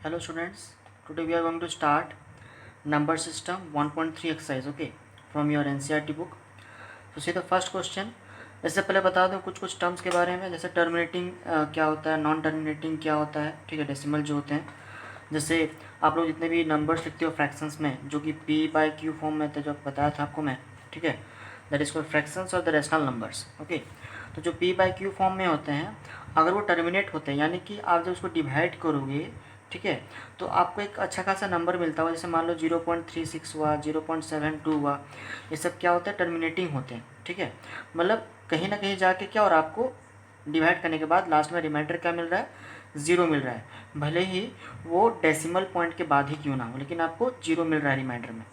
Hello students, today we are going to start number system 1.3 exercise, okay, from your NCERT book. So see the first question. इससे पहले बता दूं कुछ terms के बारे में, जैसे टर्मिनेटिंग क्या होता है, नॉन टर्मिनेटिंग क्या होता है, ठीक है, डेसिमल जो होते हैं, जैसे आप लोग जितने भी नंबर्स लिखते हो फ्रैक्शंस में, जो कि P/Q फॉर्म में थे, जो बताया था आपको मैं, ठीक है, दैट इज कॉल्ड फ्रैक्शंस और द रेशनल नंबर्स, ओके। तो जो P/Q फॉर्म में होते हैं, अगर वो टर्मिनेट होते हैं, यानी कि आप जब उसको डिवाइड करोगे, ठीक है, तो आपको एक अच्छा खासा नंबर मिलता हुआ, जैसे मान लो 0.36 हुआ, 0.72 हुआ, ये सब क्या होता है, टर्मिनेटिंग होते हैं, ठीक है। मतलब कहीं ना कहीं जाके क्या, और आपको डिवाइड करने के बाद लास्ट में रिमाइंडर क्या मिल रहा है, ज़ीरो मिल रहा है, भले ही वो डेसिमल पॉइंट के बाद ही क्यों ना हो, लेकिन आपको जीरो मिल रहा है रिमाइंडर में,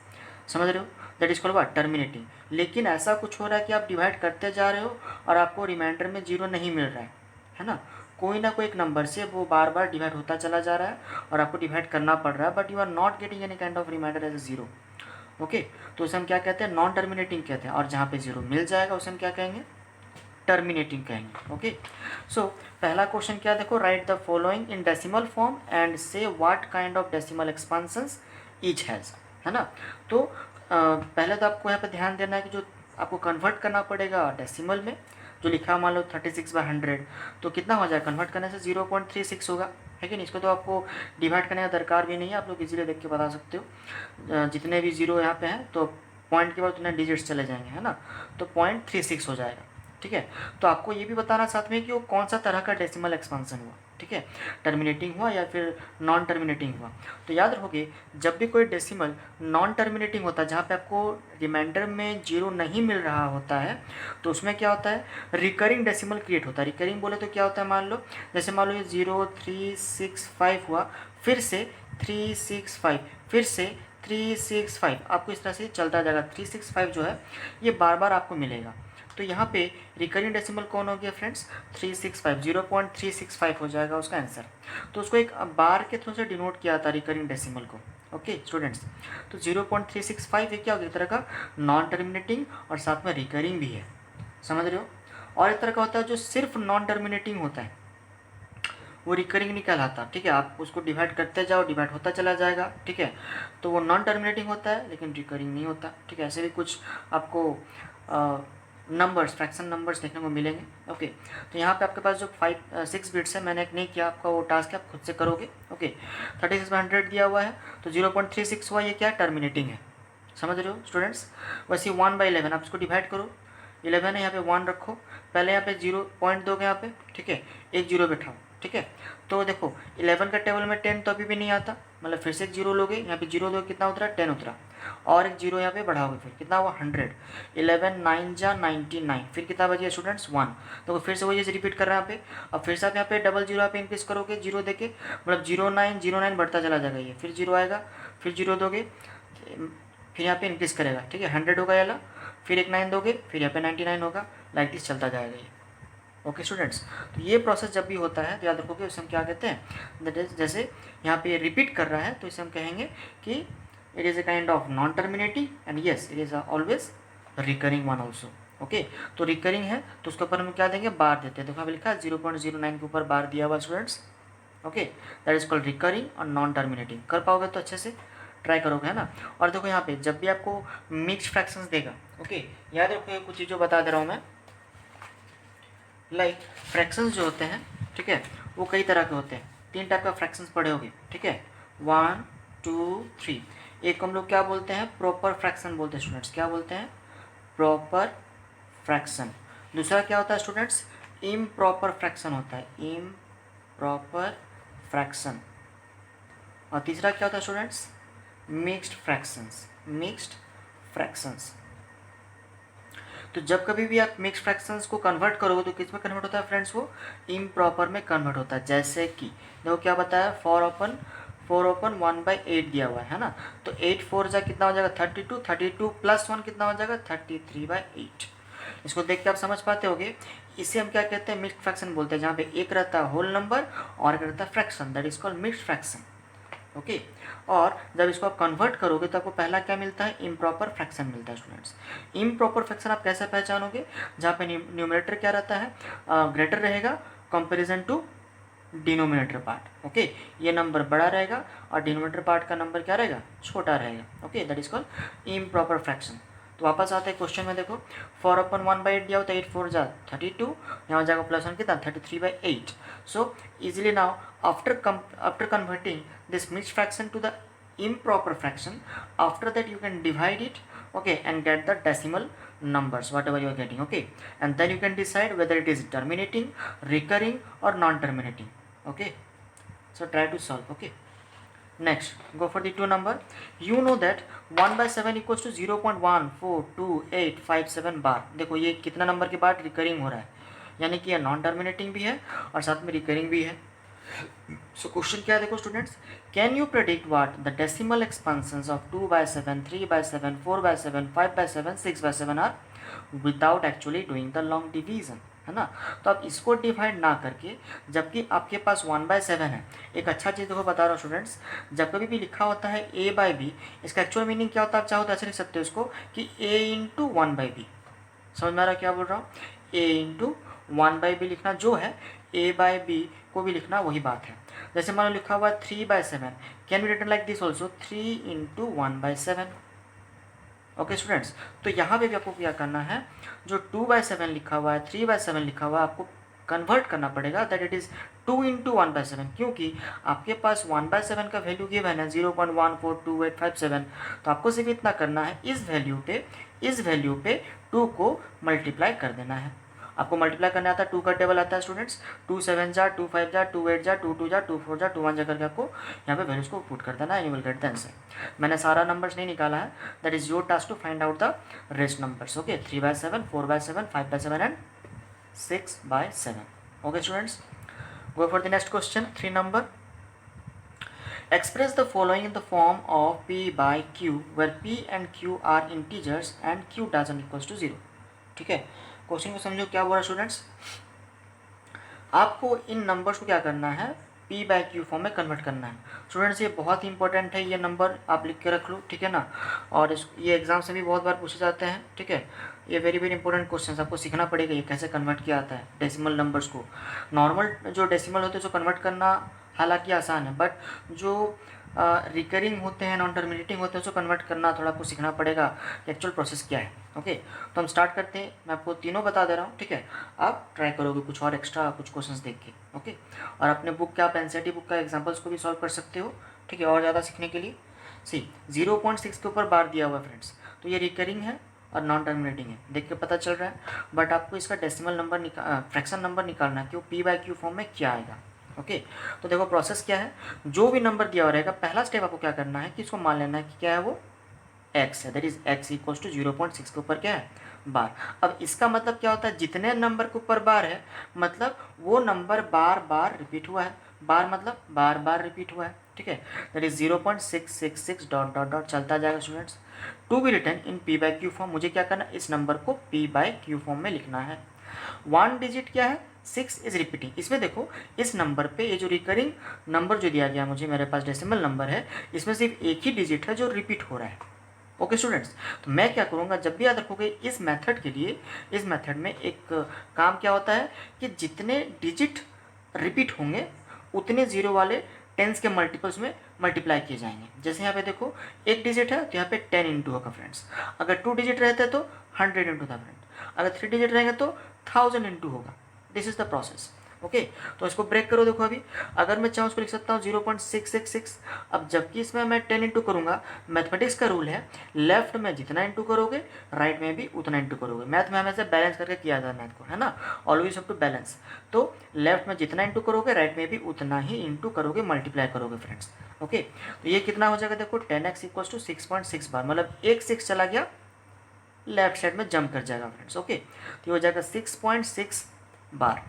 समझ रहे हो, that is called what, terminating. लेकिन ऐसा कुछ हो रहा है कि आप डिवाइड करते जा रहे हो और आपको रिमाइंडर में जीरो नहीं मिल रहा है ना, कोई ना कोई एक नंबर से वो बार बार डिवाइड होता चला जा रहा है और आपको डिवाइड करना पड़ रहा है, but you are not getting any kind of remainder as a zero, okay. तो उसे हम क्या कहते हैं, नॉन टर्मिनेटिंग कहते हैं, और जहाँ पे जीरो मिल जाएगा उसे हम क्या कहेंगे, टर्मिनेटिंग कहेंगे, ओके। सो पहला क्वेश्चन क्या, देखो, write the following in decimal form and say what kind of decimal expansions each has, है ना। तो पहले तो आपको यहाँ पे ध्यान देना है कि जो आपको कन्वर्ट करना पड़ेगा डेसिमल में, जो लिखा मान लो 36/100, तो कितना हो जाएगा, कन्वर्ट करने से 0.36 होगा, है कि नहीं। इसको तो आपको डिवाइड करने का दरकार भी नहीं है, आप लोग इजीली देख के बता सकते हो, जितने भी जीरो यहाँ पे हैं तो पॉइंट के बाद उतने डिजिट्स चले जाएंगे, है ना, तो 0.36 हो जाएगा, ठीक है। तो आपको ये भी बताना साथ में कि वो कौन सा तरह का डेसिमल एक्सपांसन हुआ, ठीक है, टर्मिनेटिंग हुआ या फिर नॉन टर्मिनेटिंग हुआ। तो याद रखोगे, जब भी कोई डेसिमल नॉन टर्मिनेटिंग होता है, जहाँ पे आपको रिमाइंडर में जीरो नहीं मिल रहा होता है, तो उसमें क्या होता है, रिकरिंग डेसिमल क्रिएट होता है। रिकरिंग बोले तो क्या होता है, मान लो जैसे मान लो ये 0.365 हुआ, फिर से 365, फिर से 365, आपको इस तरह से चलता जाएगा, 365 जो है ये बार बार आपको मिलेगा। तो यहाँ पे रिकरिंग डेसिमल कौन हो गया फ्रेंड्स, 365, 0.365 हो जाएगा उसका आंसर। तो उसको एक बार के थ्रू से डिनोट किया था रिकरिंग डेसिमल को, ओके स्टूडेंट्स। तो 0.365 ये क्या हो गया, एक तरह का नॉन टर्मिनेटिंग और साथ में रिकरिंग भी है, समझ रहे हो। और एक तरह का होता है जो सिर्फ नॉन टर्मिनेटिंग होता है, वो रिकरिंग नहीं कहलाता, ठीक है, आप उसको डिवाइड करते जाओ, डिवाइड होता चला जाएगा, ठीक है, तो वो नॉन टर्मिनेटिंग होता है लेकिन रिकरिंग नहीं होता, ठीक है। ऐसे भी कुछ आपको नंबर्स, फ्रैक्शन नंबर्स देखने को मिलेंगे, ओके। तो यहाँ पे आपके पास जो 6 बिट्स है, मैंने एक नहीं किया, आपका वो टास्क है, आप खुद से करोगे, ओके। 36/100 दिया हुआ है, तो 0.36 हुआ, ये क्या है, टर्मिनेटिंग है, समझ रहे हो स्टूडेंट्स। वैसे 1/11 आप इसको डिवाइड करो, 11 है, यहाँ पे 1 रखो, पहले यहाँ पे 0 पॉइंट दोगे यहाँ पे, ठीक है, एक जीरो बैठाओ, ठीक है। तो देखो 11 का टेबल में 10 तो अभी भी नहीं आता, मतलब फिर से एक जीरो लोगे, यहाँ पे जीरो दोगे, कितना उतरा, 10 उतरा, और एक जीरो यहाँ पे बढ़ाओगे, फिर कितना हुआ, 100, 11 9 जा 99, फिर कितना बचिए स्टूडेंट्स, 1। तो फिर से वही चीज़ रिपीट कर रहे हैं यहाँ पे, अब फिर से आप यहाँ पे डबल जीरो यहाँ पे इंक्रीज करोगे, जीरो देके, मतलब 09 बढ़ता चला जाएगा, ये फिर जीरो आएगा, फिर जीरो दोगे, फिर यहाँ पे इंक्रीज करेगा, ठीक है, 100 होगा याला, फिर एक 9 दोगे, फिर यहाँ पे 99 होगा, लाइक दिस चलता जाएगा ये, ओके स्टूडेंट्स। तो ये प्रोसेस जब भी होता है तो याद रखोगे, उसे हम क्या कहते हैं, दैट इज, जैसे यहाँ पे रिपीट कर रहा है तो इसे हम कहेंगे कि it is a kind of non terminating and yes it is always recurring one also, okay. तो रिकरिंग है तो उसके ऊपर हम क्या देंगे, बार देते हैं, देखो यहाँ पे लिखा है 0.09 के ऊपर बार दिया हुआ students, okay, that is called recurring और नॉन टर्मिनेटिंग। कर पाओगे तो अच्छे से ट्राई करोगे, है ना। और देखो यहाँ पे जब भी आपको मिक्स्ड फ्रैक्शंस देगा, ओके, याद रखो कुछ चीज़ों बता दे रहा हूँ मैं, लाइक फ्रैक्शंस जो होते हैं, ठीक है, वो कई तरह के होते हैं, 3 टाइप का फ्रैक्शंस पढ़े होगे, ठीक है, 1 2 3। एक हम लोग क्या बोलते हैं, प्रॉपर फ्रैक्शन बोलते हैं स्टूडेंट्स, क्या बोलते हैं, प्रॉपर फ्रैक्शन। दूसरा क्या होता है स्टूडेंट्स, इम्प्रॉपर फ्रैक्शन होता है, इम्प्रॉपर फ्रैक्शन। और तीसरा क्या होता है students, mixed fractions, mixed fractions. तो जब कभी भी आप मिक्स फ्रैक्शंस को कन्वर्ट करोगे तो किस में कन्वर्ट होता है फ्रेंड्स, वो इम्प्रॉपर में कन्वर्ट होता है। जैसे कि देखो क्या बताया, 4/1 1/8 दिया हुआ है ना, तो 8 4 जा कितना हो जाएगा, 32, 32 + 1 कितना हो जाएगा, 33/8। इसको देख के आप समझ पाते होगे, इसे हम क्या कहते हैं, मिक्स्ड फ्रैक्शन बोलते हैं, जहाँ पे एक रहता है होल नंबर और एक रहता है fraction, that is called mixed fraction, okay. और जब इसको आप कन्वर्ट करोगे तो आपको पहला क्या मिलता है, इम्प्रॉपर फ्रैक्शन मिलता है स्टूडेंट्स। इम्प्रॉपर फ्रैक्शन आप कैसे पहचानोगे, जहाँ पे न्यूमरेटर क्या रहता है, ग्रेटर रहेगा comparison to denominator part. Okay, ये नंबर बड़ा रहेगा और डिनोमिनेटर पार्ट का नंबर क्या रहेगा, छोटा रहेगा। Okay, that is called improper fraction. तो वापस आते हैं क्वेश्चन में, देखो 4/1/8 दिया होता है, 8 4 जा 32, यहाँ जाएगा +1 कितना 33/8। So easily now after converting this mixed fraction to the improper fraction, after that you can divide it, okay, and get the decimal numbers whatever you are getting, okay, and then you can decide whether it is terminating, recurring or non-terminating. Okay, so try to solve. Okay, next go for the 2 number. You know that 1/7 equals to 0.142857 बार। देखो ये कितना number के बाद recurring हो रहा है, यानी कि ये नॉन टर्मिनेटिंग भी है और साथ में रिकरिंग भी है। सो क्वेश्चन क्या है देखो students, can you predict what the decimal expansions of 2/7, 3/7, 4/7, 5/7, 6/7 are without actually doing the long division, है ना। तो आप इसको डिवाइड ना करके, जबकि आपके पास 1/7 है। एक अच्छा चीज़ देखो बता रहा हूँ स्टूडेंट्स, जब कभी भी लिखा होता है a/b, इसका एक्चुअल मीनिंग क्या होता है, आप चाहो तो ऐसे लिख सकते हो इसको कि a × 1/b। समझ में आ रहा क्या बोल रहा हूँ, a × 1/b लिखना जो है, a/b को भी लिखना वही बात है। जैसे मान लो लिखा हुआ है 3/7, can be written like this also 3 × 1/7। Okay students, तो यहाँ पे भी आपको क्या करना है, जो 2/7 लिखा हुआ है, 3/7 लिखा हुआ है, आपको कन्वर्ट करना पड़ेगा दैट इट इज़ 2 × 1/7, क्योंकि आपके पास 1/7 का वैल्यू गिवन है 0.142857। तो आपको सिर्फ इतना करना है, इस वैल्यू पे 2 को मल्टीप्लाई कर देना है। आपको मल्टीप्लाई करना आता है, 2 का टेबल आता है स्टूडेंट्स, 2 7 जा, 2 5 जा, 2 8 जा, 2 2 जा, 2 4 जा, 2 1 जा करके आपको यहाँ पे वैल्यूज को पुट कर देना है, you will get the answer. मैंने सारा नंबर्स नहीं निकाला है, that is your task to find out the rest numbers. Okay, 3/7, 4/7, 5/7 and 6/7। Okay students, go for the next question, 3 number. Express the following in the form of p/q, where p and q are integers and q doesn't equals to 0। ठीक है, question को समझो क्या बोल रहा है students, आपको इन numbers को क्या करना है, p/q फॉर्म में कन्वर्ट करना है। स्टूडेंट्स ये बहुत ही इंपॉर्टेंट है, ये नंबर आप लिख के रख लो, ठीक है ना। और ये एग्जाम से भी बहुत बार पूछे जाते हैं, ठीक है। ये वेरी वेरी इंपॉर्टेंट क्वेश्चन, आपको सीखना पड़ेगा ये कैसे कन्वर्ट किया जाता है डेसिमल नंबर्स को। नॉर्मल जो डेसिमल होते हैं उसको कन्वर्ट करना हालांकि आसान है, बट जो रिकरिंग होते हैं, नॉन टर्मिनेटिंग होते हैं, उसको कन्वर्ट करना थोड़ा आपको सीखना पड़ेगा कि एक्चुअल प्रोसेस क्या है। ओके, तो हम स्टार्ट करते हैं, मैं आपको तीनों बता दे रहा हूँ, ठीक है। आप ट्राई करोगे कुछ और एक्स्ट्रा कुछ क्वेश्चंस देख के, ओके। और अपने बुक का, आप एनसीईआरटी बुक का एग्जाम्पल्स को भी सॉल्व कर सकते हो, ठीक है, और ज़्यादा सीखने के लिए। 0.6 के ऊपर बार दिया हुआ है फ्रेंड्स, तो ये रिकरिंग है और नॉन टर्मिनेटिंग है, देख के पता चल रहा है। बट आपको इसका डेसिमल नंबर फ्रैक्शन नंबर निकालना है कि वो p/q फॉर्म में क्या आएगा। ओके, तो देखो प्रोसेस क्या है, जो भी नंबर दिया हुआ रहेगा, पहला स्टेप आपको क्या करना है कि इसको मान लेना है कि क्या है वो x है, that is x equals to 0.6 के ऊपर क्या है, बार। अब इसका मतलब क्या होता है, जितने नंबर के ऊपर बार है मतलब वो नंबर बार बार रिपीट हुआ है, बार मतलब बार बार रिपीट हुआ है, ठीक है। That is 0.666 dot dot dot चलता जाएगा students, to be written in p/q form. मुझे क्या करना है, इस नंबर को p/q फॉर्म में लिखना है। 1 डिजिट क्या है, 6 इज रिपीटिंग। इसमें देखो इस नंबर पे ये जो रिकरिंग नंबर जो दिया गया मुझे, मेरे पास डेसिमल नंबर है, इसमें सिर्फ एक ही डिजिट है जो रिपीट हो रहा है। ओके स्टूडेंट्स, तो मैं क्या करूँगा, जब भी याद रखोगे इस मेथड के लिए, इस मेथड में एक काम क्या होता है कि जितने डिजिट रिपीट होंगे उतने जीरो वाले टेंस के मल्टीपल्स में मल्टीप्लाई किए जाएंगे। जैसे यहाँ पे देखो एक डिजिट है तो यहाँ पे 10 इंटू होगा फ्रेंड्स, अगर 2 डिजिट रहते हैं तो 100 इंटू था फ्रेंड, अगर 3 डिजिट रहेंगे तो 1000 इंटू होगा। This is the process. Okay, तो इसको ब्रेक करो, देखो अभी अगर मैं चाहूँ उसको लिख सकता हूँ 0.666। अब जबकि इसमें मैं 10 इंटू करूँगा, मैथमेटिक्स का रूल है लेफ्ट में जितना इंटू करोगे राइट में भी उतना इंटू करोगे। मैथ में हमेशा बैलेंस करके किया जाता है मैथ को, है ना, ऑलवेज हैव टू बैलेंस। तो लेफ्ट में जितना इंटू करोगे राइट में भी उतना ही इंटू करोगे, मल्टीप्लाई करोगे फ्रेंड्स। ओके, तो ये कितना हो जाएगा, देखो 10x इक्वल्स टू 6.6 बार, मतलब एक 6 चला गया लेफ्ट साइड में जंप कर जाएगा फ्रेंड्स। ओके, तो ये हो जाएगा 6.6 बार।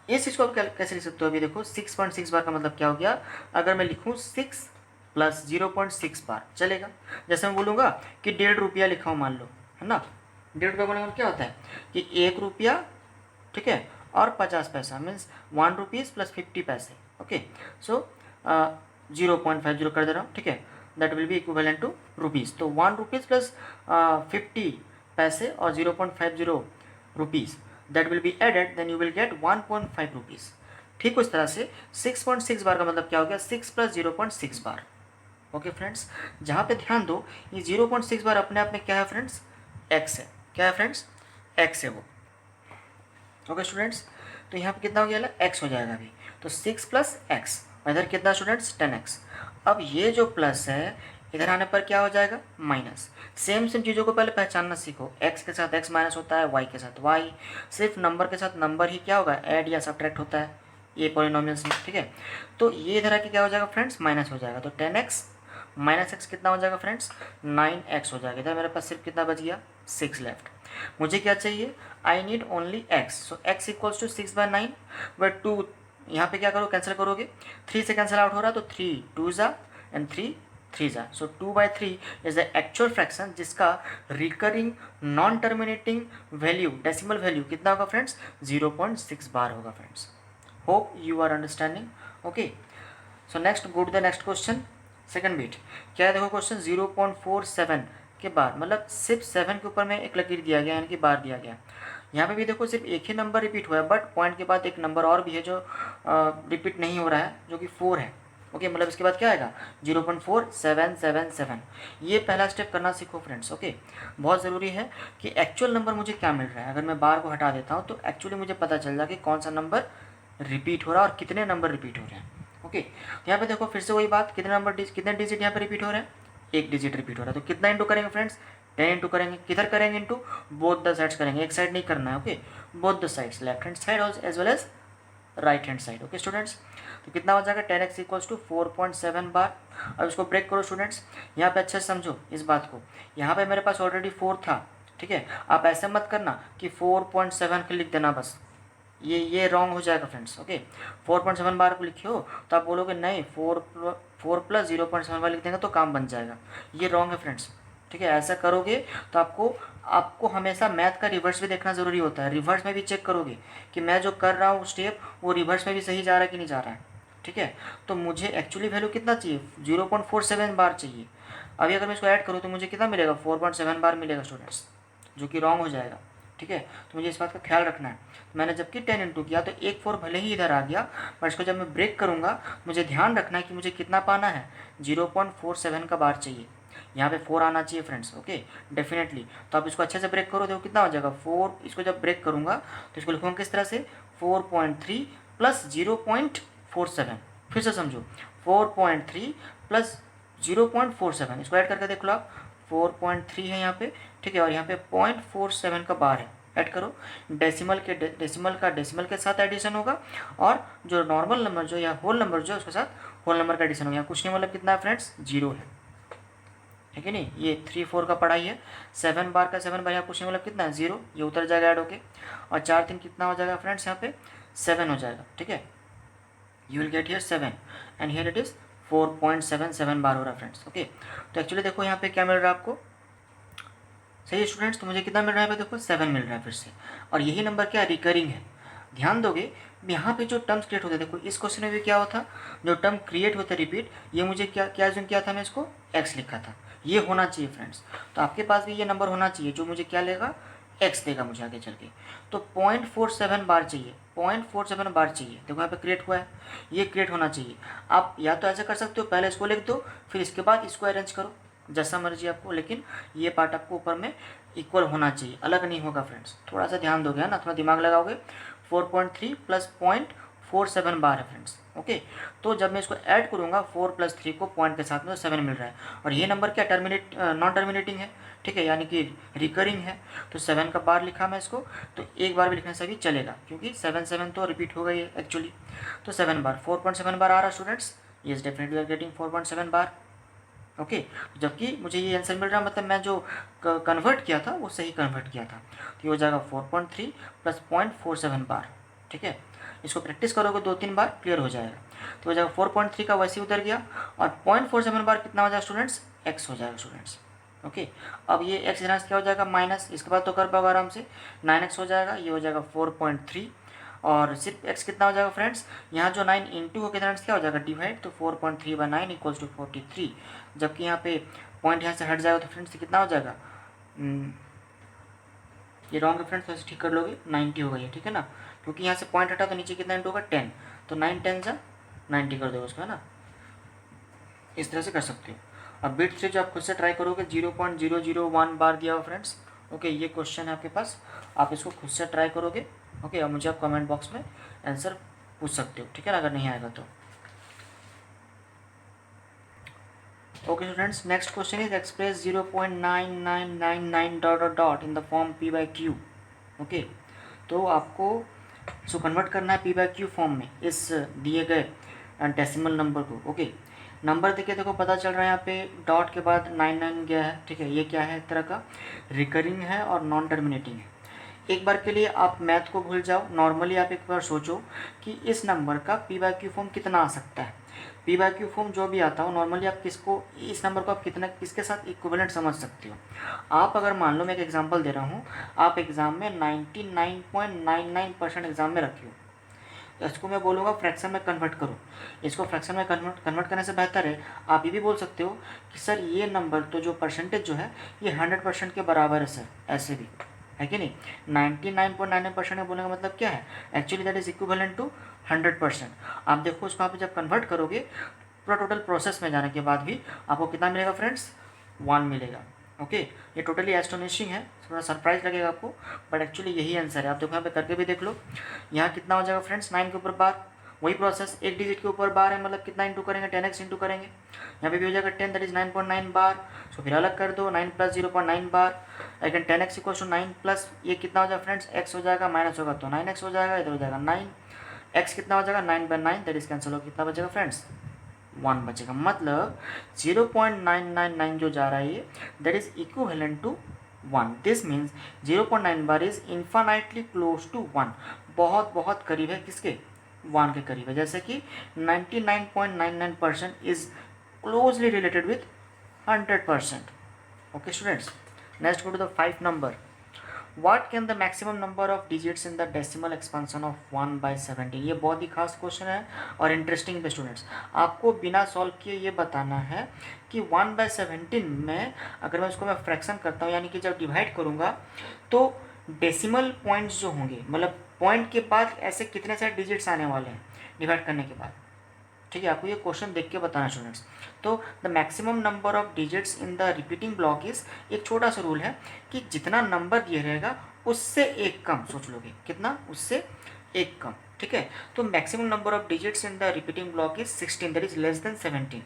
इस चीज़ को आप कैसे लिख सकते हो, अभी देखो 6.6 बार का मतलब क्या हो गया, अगर मैं लिखूँ 6 + 0.6 बार चलेगा। जैसे मैं बोलूँगा कि 1.5 रुपया लिखा हूँ मान लो, है ना, 1.5 रुपया बोलने का क्या होता है कि 1 रुपया, ठीक है, और 50 पैसा, मीन्स 1 रुपीज़ + 50 पैसे। ओके, सो 0.50 कर दे रहा हूँ, ठीक है, that will be equivalent to rupees. तो 1 रुपीज़ + 50 पैसे और 0.50 rupees, that will be added, then you will get 1.5 rupees। ठीक उस तरह से 6.6 बार का मतलब क्या हो गया, 6 + 0.6 बार। ओके फ्रेंड्स, जहाँ पे ध्यान दो ये 0.6 बार अपने आप में क्या है फ्रेंड्स, एक्स है। क्या है फ्रेंड्स, एक्स है वो। ओके स्टूडेंट्स, तो यहाँ पे कितना हो गया, एक्स हो जाएगा अभी। तो 6 + x, इधर कितना स्टूडेंट्स, 10x। अब ये जो प्लस है इधर आने पर क्या हो जाएगा, माइनस। सेम चीज़ों को पहले पहचानना सीखो, x के साथ x माइनस होता है, y के साथ y, सिर्फ नंबर के साथ नंबर ही क्या होगा, ऐड या सब्ट्रैक्ट होता है ये पॉलिनोमियल्स में, ठीक है। तो ये इधर आके क्या हो जाएगा फ्रेंड्स, माइनस हो जाएगा। तो 10x माइनस एक्स कितना हो जाएगा फ्रेंड्स, 9x हो जाएगा। इधर मेरे पास सिर्फ कितना बच गया, 6 लेफ्ट। मुझे क्या चाहिए, I need only x, so x equals to 6/9, but 2 यहाँ पे क्या करो, कैंसिल करोगे, 3 से कैंसिल आउट हो रहा है, तो 3 2 ज़ा एंड 3 3 ज़ा, so 2/3 is the actual fraction जिसका recurring non terminating value, decimal value कितना होगा फ्रेंड्स, 0.6 बार होगा friends. Hope you are understanding. Okay, so next, go to the next question, second bit. क्या है देखो क्वेश्चन, 0.47 के बाद, मतलब सिर्फ 7 के ऊपर में एक लकीर दिया गया, यानी कि बार दिया गया। यहाँ पे भी देखो सिर्फ एक ही नंबर रिपीट हुआ है, बट पॉइंट के बाद एक नंबर और भी है जो रिपीट नहीं हो रहा है, जो कि 4 है। ओके, मतलब इसके बाद क्या आएगा, 0.4777। ये पहला स्टेप करना सीखो फ्रेंड्स। ओके, बहुत ज़रूरी है कि एक्चुअल नंबर मुझे क्या मिल रहा है। अगर मैं बार को हटा देता हूँ तो एक्चुअली मुझे पता चल जाए कि कौन सा नंबर रिपीट हो रहा है और कितने नंबर रिपीट हो रहे हैं। ओके, यहाँ पे देखो फिर से वही बात, कितने डिजिट यहाँ पे रिपीट हो रहे हैं, एक डिजिट रिपीट हो रहा है। तो कितना इंटू करेंगे फ्रेंड्स, 10 इंटू करेंगे। किधर करेंगे इंटू, बोथ द साइड्स करेंगे, एक साइड नहीं करना है। Okay, both the sides, left hand side as well as right hand side. Okay students, तो कितना हो जाएगा, 10x इक्वल्स टू 4.7 बार। अब इसको ब्रेक करो स्टूडेंट्स, यहाँ पे अच्छे से समझो इस बात को। यहाँ पे मेरे पास ऑलरेडी 4 था, ठीक है। आप ऐसे मत करना कि 4.7 के लिख देना बस, ये रॉन्ग हो जाएगा फ्रेंड्स। ओके, 4.7 बार को लिखे हो तो आप बोलोगे नहीं 4 + 0.7 बार लिख देंगे तो काम बन जाएगा, ये रॉन्ग है फ्रेंड्स। ठीक है, ऐसा करोगे तो आपको हमेशा मैथ का रिवर्स भी देखना ज़रूरी होता है। रिवर्स में भी चेक करोगे कि मैं जो कर रहा हूँ स्टेप वो रिवर्स में भी सही जा रहा है कि नहीं जा रहा है। ठीक है, तो मुझे एक्चुअली वैल्यू कितना चाहिए, 0.47 बार चाहिए। अभी अगर मैं इसको ऐड करूँ तो मुझे कितना मिलेगा, 4.7 बार मिलेगा स्टूडेंट्स, जो कि रॉन्ग हो जाएगा। ठीक है, तो मुझे इस बात का ख्याल रखना है। मैंने जबकि 10 इंटू किया तो एक 4 भले ही इधर आ गया, पर इसको जब मैं ब्रेक करूँगा मुझे ध्यान रखना है कि मुझे कितना पाना है, 0.47 का बार चाहिए। यहाँ पे 4 आना चाहिए फ्रेंड्स। Okay, definitely. तो आप इसको अच्छे से ब्रेक करो, देखो कितना हो जाएगा 4। इसको जब ब्रेक करूँगा तो इसको लिखूँगा किस तरह से, 4.3 + 0.47। फिर से समझो, 4.3 + 0.47, इसको ऐड करके देख लो आप, 4.3 है यहाँ पे, ठीक है, और यहाँ पे 0.47 का बार है। ऐड करो, डेसिमल का डेसिमल के साथ एडिशन होगा, और जो नॉर्मल नंबर जो या होल नंबर जो उसके साथ होल नंबर का एडिशन होगा। यहाँ कुछ नहीं, मतलब कितना है फ्रेंड्स, 0 है। ठीक है नहीं, ये 3 4 का पढ़ाई है। 7 बार का 7 बार यहाँ कुछ नहीं, मतलब कितना है, 0, ये उतर जाएगा ऐड होके, और 4 3 कितना हो जाएगा फ्रेंड्स, यहाँ पे 7 हो जाएगा। ठीक है, you will get here 7 and here it is 4.77 बार हो रहा है फ्रेंड्स। ओके, तो एक्चुअली देखो यहाँ पे क्या मिल रहा है आपको, सही है स्टूडेंट्स, तो मुझे कितना मिल रहा है, देखो 7 मिल रहा है फिर से, और यही नंबर क्या रिकरिंग है। ध्यान दोगे यहाँ पे जो टर्म्स क्रिएट होते हैं, देखो इस क्वेश्चन में भी क्या होता, जो टर्म क्रिएट होते रिपीट, ये मुझे क्या क्या ज्यूम किया था, मैं इसको x लिखा था, ये होना चाहिए फ्रेंड्स। तो आपके पास भी ये नंबर होना चाहिए जो मुझे क्या लेगा, x देगा मुझे आगे चल के। तो 0.47 बार चाहिए, 0.47 बार चाहिए। देखो यहाँ पे क्रिएट हुआ है, ये क्रिएट होना चाहिए। आप या तो ऐसा कर सकते हो, पहले इसको लिख दो, फिर इसके बाद इसको अरेंज करो, जैसा मर्जी आपको, लेकिन ये पार्ट आपको ऊपर में इक्वल होना चाहिए, अलग नहीं होगा फ्रेंड्स। थोड़ा सा ध्यान दोगे ना, थोड़ा दिमाग लगाओगे। 4.3 + 0.47 बार है फ्रेंड्स। ओके, तो जब मैं इसको ऐड करूँगा 4 + 3 को पॉइंट के साथ में, तो 7 मिल रहा है, और ये नंबर क्या नॉन टर्मिनेटिंग है। ठीक है, यानी कि रिकरिंग है। तो 7 का बार लिखा मैं इसको, तो एक बार भी लिखने से भी चलेगा, क्योंकि 7 तो रिपीट हो गई है एक्चुअली। तो 7 बार, 4.7 बार आ रहा है students, yes definitely are getting 4.7 bar. Okay, जबकि मुझे ये आंसर मिल रहा, मतलब मैं जो कन्वर्ट किया था वो सही कन्वर्ट किया था। तो ये हो जाएगा 4.3 + 0.47 बार। ठीक है, इसको प्रैक्टिस करोगे 2-3 बार, क्लियर हो जाएगा। तो हो जाएगा 4.3 का वैसे उधर गया, और 0.47 बार कितना हो जाएगा स्टूडेंट्स, x हो जाएगा स्टूडेंट्स। ओके, अब ये x यहाँ से क्या हो जाएगा, माइनस, इसके बाद तो कर पाओगे आराम से, 9x हो जाएगा, ये हो जाएगा 4.3, और सिर्फ x कितना हो जाएगा फ्रेंड्स, यहाँ जो 9 इंटू होकर फ्रेंड्स क्या हो जाएगा, डिवाइड, तो 4.3/9 = 43। जबकि यहाँ पे पॉइंट यहाँ से हट जाएगा तो फ्रेंड्स कितना हो जाएगा, ये रॉन्ग है फ्रेंड्स, वैसे ठीक कर लोगे, 90 हो गई है। ठीक है ना, क्योंकि यहाँ से पॉइंट हटा तो नीचे कितना इंटू होगा, 10, तो 9 10 जा 90 कर दो उसका, है ना। इस तरह से कर सकते हो। अब बिट 3 जो आप खुद से ट्राई करोगे 0.001 बार दिया हो फ्रेंड्स। ओके, ये क्वेश्चन है आपके पास, आप इसको खुद से ट्राई करोगे। ओके, अब मुझे आप कमेंट बॉक्स में आंसर पूछ सकते हो, ठीक है ना, अगर नहीं आएगा तो। Okay students, next question is express 0.9999 dot dot dot in the form p by Q. Okay, तो आपको इसको कन्वर्ट करना है p बाई क्यू फॉर्म में इस दिए गए डेसिमल नंबर को। ओके, नंबर देखिए, देखो पता चल रहा है यहाँ पे डॉट के बाद 99 गया है, ठीक है। ये क्या है, एक तरह का रिकरिंग है और नॉन टर्मिनेटिंग है। एक बार के लिए आप मैथ को भूल जाओ, नॉर्मली आप एक बार सोचो कि इस नंबर का पी बाई क्यू फॉर्म कितना आ सकता है। पी बाई क्यू फॉर्म जो भी आता हो, नॉर्मली आप किसको, इस नंबर को आप कितना, किसके साथ इक्विवेलेंट समझ सकते हो। आप अगर मान लो, मैं एक एग्जांपल दे रहा हूँ, आप एग्जाम में 99.99% एग्जाम में रखे हो, तो इसको मैं बोलूँगा फ्रैक्शन में कन्वर्ट करो। इसको फ्रैक्शन में कन्वर्ट करने से बेहतर है आप ये भी बोल सकते हो कि सर ये नंबर तो जो परसेंटेज जो है ये 100% के बराबर है सर, ऐसे भी है कि नहीं। 99.99% में बोलने का मतलब क्या है, actually that is equivalent to 100%। आप देखो उसको आप जब कन्वर्ट करोगे पूरा टोटल प्रोसेस में जाने के बाद भी आपको कितना मिलेगा फ्रेंड्स, 1 मिलेगा। ओके, ये टोटली एस्टोनिशिंग है, थोड़ा सरप्राइज लगेगा आपको, बट एक्चुअली यही आंसर है। आप देखो यहाँ पे करके भी देख लो, यहाँ कितना हो जाएगा फ्रेंड्स, 9 के ऊपर बार, वही प्रोसेस, एक डिजिट के ऊपर बार है, मतलब कितना इंटू करेंगे, 10x इंटू करेंगे। यहाँ पे भी हो जाएगा 10, दैट इज 9.9 बार। सो फिर अलग कर दो, 9 plus 0.9 bar, again 10x equal to 9 plus ये कितना हो जाएगा फ्रेंड्स, x हो जाएगा माइनस होगा तो 9x हो जाएगा, इधर हो जाएगा 9, x कितना हो जाएगा 9/9, दैट इज कैंसिल हो, कितना बचेगा फ्रेंड्स, 1 बचेगा। मतलब 0.999 जो जा रहा है ये, that is equivalent to 1। This means 0.9 bar is infinitely close to 1, बहुत बहुत करीब है, किसके, 1 के करीब है। जैसे कि 99.99% is closely related with 100%। Okay students, next go to the 5 number. What can the maximum number of digits in the decimal expansion of 1/17? ये बहुत ही खास क्वेश्चन है और इंटरेस्टिंग है स्टूडेंट्स। आपको बिना सॉल्व किए ये बताना है कि 1/17 में अगर मैं उसको मैं फ्रैक्शन करता हूँ, यानी कि जब डिवाइड करूँगा तो डेसिमल पॉइंट्स जो होंगे, मतलब पॉइंट के बाद ऐसे कितने सारे डिजिट्स आने वाले हैं डिवाइड करने के बाद, ठीक है। आपको ये क्वेश्चन देख के बताना स्टूडेंट्स। तो the maximum number of digits in the repeating block is, एक छोटा सा रूल है कि जितना नंबर दिया रहेगा उससे एक कम सोच लोगे, कितना, उससे एक कम, ठीक है। तो maximum number of digits in the repeating block is 16, that is less than 17।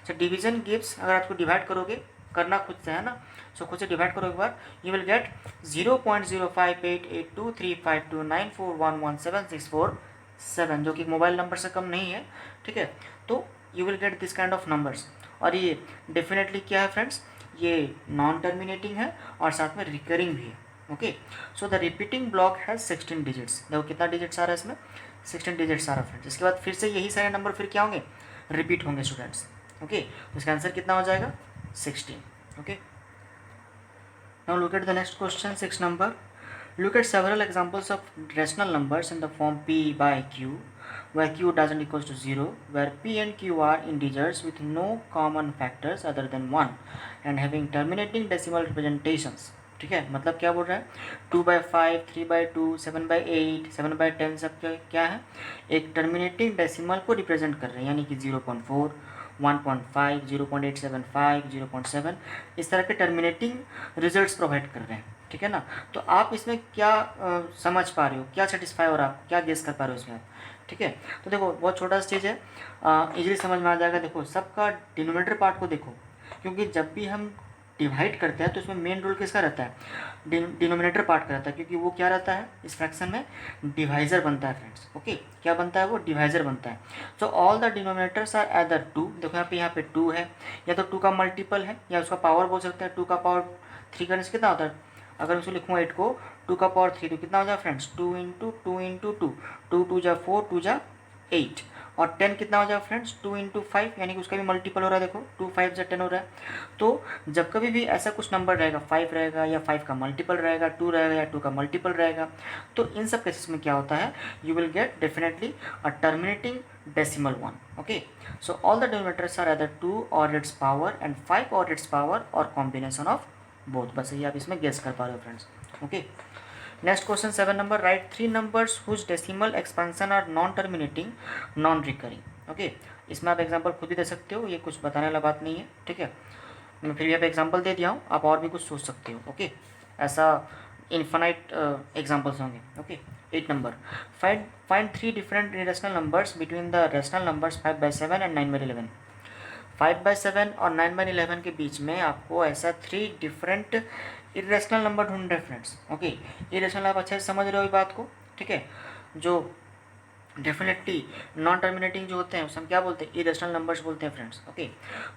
So division gives, अगर आपको डिवाइड करोगे, करना खुद से है ना, सो खुद से डिवाइड करो एक बार, यू विल गेट 0.058823529411764 जो कि मोबाइल नंबर से कम नहीं है, ठीक है। तो you will get this kind of numbers, और ये डेफिनेटली क्या है फ्रेंड्स, ये नॉन टर्मिनेटिंग है और साथ में रिकरिंग भी है। Okay, so the repeating block has 16 digits. देखो कितना डिजिट्स आ रहा है इसमें, 16 डिजिट्स आ रहा है फ्रेंड्स। इसके बाद फिर से यही सारे नंबर फिर क्या होंगे, रिपीट होंगे स्टूडेंट्स। ओके, तो इसका आंसर कितना हो जाएगा, 16। Okay, now look at the next question, 6 number. Look at several examples of rational numbers in the form p by q, where q doesn't equals to 0, where p and q are integers with no common factors other than 1 and having terminating decimal representations। ठीक है, मतलब क्या बोल रहा है, 2/5, 3/2, 7/8, 7/10 सब क्या है, एक टर्मिनेटिंग डेसिमल को रिप्रेजेंट कर रहे हैं, यानी कि 0.4, 1.5, 0.875, 0.7, इस तरह के टर्मिनेटिंग रिजल्ट्स प्रोवाइड कर रहे हैं, ठीक है ना। तो आप इसमें क्या समझ पा रहे हो, क्या सेटिस्फाई हो रहा है, क्या गेस कर पा रहे हो इसमें आप, ठीक है। तो देखो बहुत छोटा सा चीज़ है, इजीली समझ में आ जाएगा। देखो सबका डिनोमिनेटर पार्ट को देखो, क्योंकि जब भी हम डिवाइड करते हैं तो इसमें मेन रोल किसका रहता है, डिनोमिनेटर पार्ट का रहता है, क्योंकि वो क्या रहता है इस फ्रैक्शन में, डिवाइजर बनता है फ्रेंड्स। ओके, क्या बनता है वो, डिवाइजर बनता है। So all the denominators are either 2, देखो यहाँ पे 2 है, या तो 2 का मल्टीपल है, या उसका पावर बोल सकते हैं। 2 का पावर 3 करने से कितना होता है, अगर उसको लिखूँ 8 को 2 का पावर 3 तो कितना हो जाए फ्रेंड्स, 2 इंटू 2 इंटू 2, 2 2 जा 4, 2 जा 8, और 10 कितना हो जाए फ्रेंड्स, 2 इंटू 5, यानी कि उसका भी मल्टीपल हो रहा है। देखो 2 5 जा 10 हो रहा है। तो जब कभी भी ऐसा कुछ नंबर रहेगा, 5 रहेगा या 5 का मल्टीपल रहेगा, 2 रहेगा या 2 का मल्टीपल रहेगा, तो इन सब केसेस में क्या होता है, you will get definitely a terminating decimal 1। okay, so all the denominators are either 2 or its power and 5 or its power or combination of both, बस ये आप इसमें गेस कर पा रहे हो friends. Okay, next question 7 number, right 3 numbers whose decimal expansion are non terminating non recurring. Okay, इसमें आप एग्जांपल खुद भी दे सकते हो, ये कुछ बताने वाला बात नहीं है, ठीक है। मैं फिर भी आप एग्जांपल दे दिया हूँ, आप और भी कुछ सोच सकते हो। ओके, ऐसा इन्फाइनाइट एग्जांपल्स होंगे। Okay, 8 number, find 3 different irrational numbers between the rational numbers 5/7 and 9/11। 5/7 और 9/11 के बीच में आपको ऐसा 3 डिफरेंट इरेशनल नंबर ढूंढने फ्रेंड्स। ओके, इरेशनल आप अच्छे से समझ रहे हो इस बात को, ठीक है। जो डेफिनेटली नॉन टर्मिनेटिंग जो होते हैं उसे हम क्या बोलते हैं, इरेशनल नंबर्स बोलते हैं फ्रेंड्स। ओके,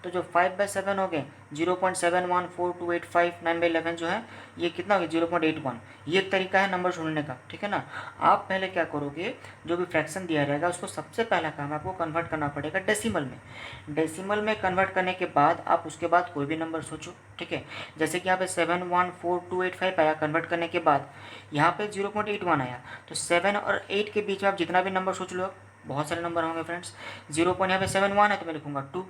तो जो 5/7 हो गए 0.7142859 9/11 जो है ये कितना हो गया 0.81। ये एक तरीका है नंबर ढूंढने का, ठीक है ना। आप पहले क्या करोगे, जो भी फ्रैक्शन दिया रहेगा उसको सबसे पहला काम आपको कन्वर्ट करना पड़ेगा डेसिमल में। डेसिमल में कन्वर्ट करने के बाद आप उसके बाद कोई भी नंबर सोचो, ठीक है। जैसे कि यहाँ पे 714285 आया, कन्वर्ट करने के बाद यहाँ पे 0.81 आया, तो 7 और 8 के बीच में आप जितना भी नंबर सोच लो, बहुत सारे नंबर होंगे फ्रेंड्स। 0.71 है तो मैं लिखूंगा 2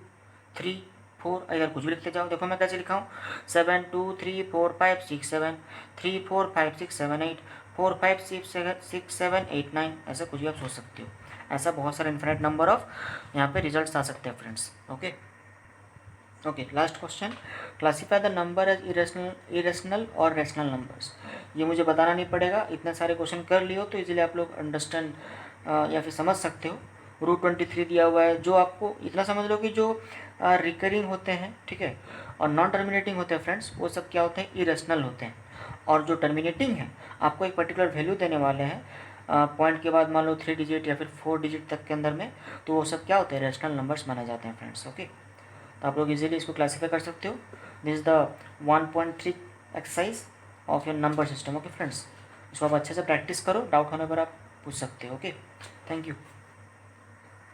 3 4, इधर कुछ भी लिखते जाओ। देखो मैं कैसे लिखा हूँ, 7 2 3 4 5 6 7 3 4 5 6 7 8 4 5 6 7 8 9, ऐसा कुछ भी आप सोच सकते हो। ऐसा बहुत सारे इन्फिनिट नंबर ऑफ यहाँ पे रिजल्ट्स आ सकते हैं friends. Okay okay, last question, classify the number as irrational और रेशनल नंबर्स। ये मुझे बताना नहीं पड़ेगा, इतने सारे क्वेश्चन कर लियो तो इजीली आप लोग अंडरस्टैंड या फिर समझ सकते हो। रूट 23 दिया हुआ है, जो आपको इतना समझ लो कि जो रिकरिंग होते हैं, ठीक है, और नॉन टर्मिनेटिंग होते हैं फ्रेंड्स, वो सब क्या होते हैं, इरेशनल होते हैं। और जो टर्मिनेटिंग है आपको एक पर्टिकुलर वैल्यू देने वाले हैं पॉइंट के बाद, मान लो 3 डिजिट या फिर 4 डिजिट तक के अंदर में, तो वो सब क्या होते हैं, रेशनल नंबर्स माने जाते हैं फ्रेंड्स। ओके, तो आप लोग इजीली इसको क्लासीफाई कर सकते हो। This is the 1.3 exercise of your number system. Okay friends, इसको आप अच्छे से प्रैक्टिस करो, डाउट होने पर आप पूछ सकते हो। Okay, thank you.